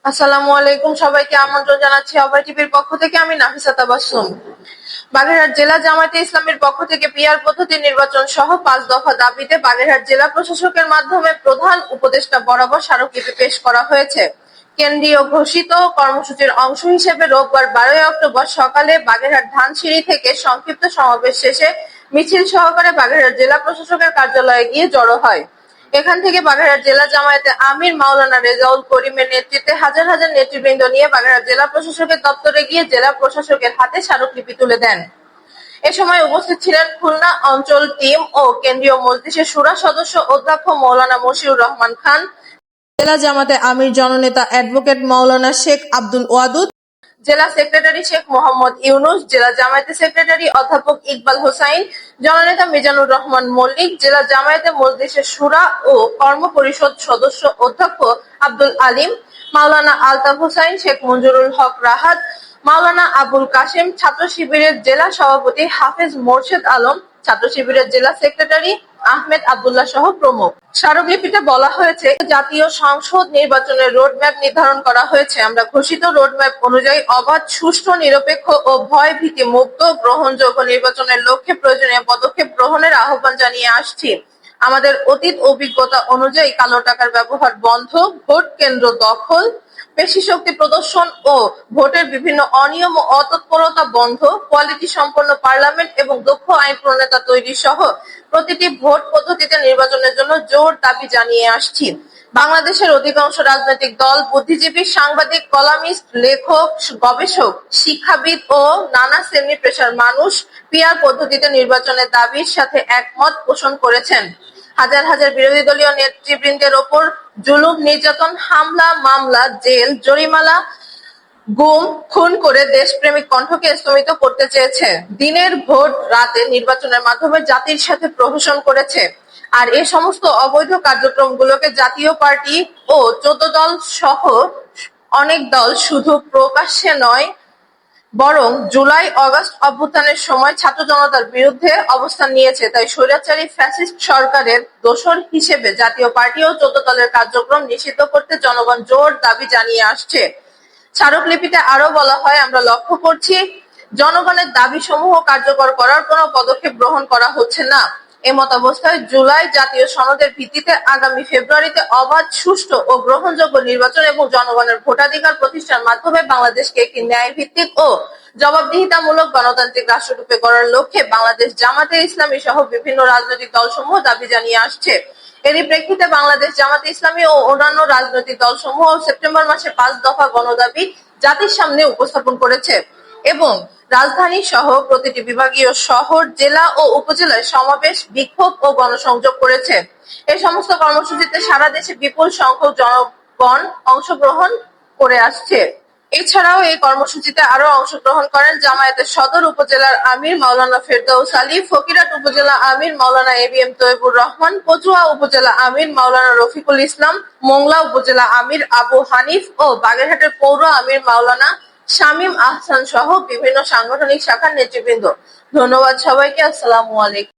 আসসালামু আলাইকুম, সবাইকে আমন্ত্রণ জানাচ্ছি অভয় টিভির পক্ষ থেকে। আমি নাফিসা তাবাসসুম। বাগেরহাট জেলা জামায়াতে ইসলামীর পক্ষ থেকে পিআর পদ্ধতি নির্বাচন সহ ৫ দফা দাবিতে বাগেরহাট জেলা প্রশাসকের মাধ্যমে প্রধান উপদেষ্টা বরাবর স্মারকলিপি পেশ করা হয়েছে। কেন্দ্রীয় ঘোষিত কর্মসূচির অংশ হিসেবে রোববার ১২ অক্টোবর সকালে বাগেরহাট ধানসিঁড়ি থেকে সংক্ষিপ্ত সমাবেশ শেষে মিছিল সহকারে বাগেরহাট জেলা প্রশাসকের কার্যালয়ে গিয়ে জড়ো হয়। এখান থেকে বাগেরহাট জেলা জামায়াতে আমির মাওলানা রেজাউল করিমের নেতৃত্বে হাজার হাজার নেতৃবৃন্দ নিয়ে বাগেরহাট জেলা প্রশাসকের দপ্তরে গিয়ে জেলা প্রশাসকের হাতে স্মারকলিপি তুলে দেন। এ সময় উপস্থিত ছিলেন খুলনা অঞ্চল টিম ও কেন্দ্রীয় মজলিসের শুরা সদস্য অধ্যক্ষ মৌলানা মশিউর রহমান খান, জেলা জামাতে আমির জননেতা অ্যাডভোকেট মাওলানা শেখ আব্দুল ওয়াদুদ, জেলা সেক্রেটারি শেখ মোহাম্মদ ইউনুস, জেলা জামায়াতে সেক্রেটারি অধ্যাপক ইকবাল হোসাইন, জননেতা মিজানুর রহমান মল্লিক, জেলা জামায়াতে মজলিসের শুরা ও কর্ম পরিষদ সদস্য অধ্যক্ষ আব্দুল আলিম, মাওলানা আলতাফ হোসাইন, শেখ মঞ্জুরুল হক রাহাত, মাওলানা আবুল কাশেম, ছাত্র শিবিরের জেলা সভাপতি হাফেজ মোরশেদ আলম, ছাত্র শিবিরের জেলা সেক্রেটারি আহমেদ আব্দুল্লাহ সহ প্রমুখ। স্মারকলিপিতে বলা হয়েছে, জাতীয় সংসদ নির্বাচনের রোডম্যাপ নির্ধারণ করা হয়েছে। আমরা ঘোষিত রোডম্যাপ অনুযায়ী অবাধ, সুষ্ঠু, নিরপেক্ষ ও ভয় ভীতি মুক্ত গ্রহণযোগ্য নির্বাচনের লক্ষ্যে প্রয়োজনীয় পদক্ষেপ গ্রহণের আহ্বান জানিয়ে আসছি। আমাদের অতীত অভিজ্ঞতা অনুযায়ী কালো টাকার ব্যবহার বন্ধ, ভোট কেন্দ্র দখল, পেশিশক্তি প্রদর্শন ও ভোটের বিভিন্ন অনিয়ম ও অতৎপরতা বন্ধ, কোয়ালিটি সম্পন্ন পার্লামেন্ট এবং দক্ষ আইন প্রণেতা তৈরি সহ প্রতিটি ভোট পদ্ধতিতে নির্বাচনের জন্য জোর দাবি জানিয়ে আসছি। বাংলাদেশের অধিকাংশ রাজনৈতিক দল, বুদ্ধিজীবী, সাংবাদিক, কলামিস্ট, লেখক, গবেষক, শিক্ষাবিদ ও নানা শ্রেণী পেশার মানুষ পিআর পদ্ধতিতে নির্বাচনের দাবির সাথে একমত পোষণ করেছেন। হাজার হাজার বিরোধী দলীয় নেতৃবৃন্দের ওপর জুলুম, নির্যাতন, হামলা, মামলা, জেল, জরিমানা, গুম, খুন করে দেশপ্রেমিক কণ্ঠকে স্তম্ভিত করতে চেয়েছে। দিনের ভোট রাতে নির্বাচনের মাধ্যমে জাতির সাথে প্রহসন করেছে। আর এ সমস্ত অবৈধ কার্যক্রমগুলোকে জাতীয় পার্টি ও ১৪ দল সহ অনেক দল শুধু প্রকাশ্যে নয়, বরং জুলাই-আগস্ট অভ্যুত্থানের সময় ছাত্র জনতার বিরুদ্ধে অবস্থান নিয়েছে। তাই স্বৈরাচারী ফ্যাসিস্ট সরকারের দোসর হিসেবে জাতীয় পার্টি ও ১৪ দলের কার্যক্রম নিষিদ্ধ করতে জনগণ জোর দাবি জানিয়ে আসছে। স্মারকলিপিতে আরো বলা হয়, আমরা লক্ষ্য করছি, জনগণের দাবিসমূহ কার্যকর করার কোনো পদক্ষেপ গ্রহণ করা হচ্ছে না। এমতাবস্থায় জুলাই জাতীয় সনদের ভিত্তিতে আগামী ফেব্রুয়ারিতে অবাধ, সুষ্ঠু ও গ্রহণযোগ্য নির্বাচন এবং জনগণের ভোটাধিকার প্রতিষ্ঠার মাধ্যমে বাংলাদেশকে একটি ন্যায়ভিত্তিক ও জবাবদিহিতামূলক গণতান্ত্রিক রাষ্ট্ররূপে গড়ার লক্ষ্যে বাংলাদেশ জামাতে ইসলামী সহ বিভিন্ন রাজনৈতিক দলসমূহ দাবি জানিয়ে আসছে। এরই প্রেক্ষিতে বাংলাদেশ জামাতে ইসলামী ও অন্যান্য রাজনৈতিক দলসমূহ সেপ্টেম্বর মাসে ৫ দফা গণদাবি জাতির সামনে উপস্থাপন করেছে এবং রাজধানী সহ প্রতিটি বিভাগীয় শহর, জেলা ও উপজেলায় সমাবেশ, বিক্ষোভ ও গণসংযোগ করেছে। এই সমস্ত কর্মসূচিতে সারা দেশে বিপুল সংখ্যক জনগণ অংশগ্রহণ করে আসছে। এছাড়াও এই কর্মসূচিতে আরো অংশগ্রহণ করেন জামায়াতের সদর উপজেলার আমির মাওলানা ফেরদৌস আলী, ফকিরহাট উপজেলা আমির মাওলানা এবিএম তৈয়বুর রহমান, কচুয়া উপজেলা আমির মাওলানা রফিকুল ইসলাম, মোংলা উপজেলা আমির আবু হানিফ ও বাগেরহাটের পৌর আমির মাওলানা শামীম আহসান সহ বিভিন্ন সাংগঠনিক শাখার নেতৃবৃন্দ। ধন্যবাদ সবাইকে। আসসালামু আলাইকুম।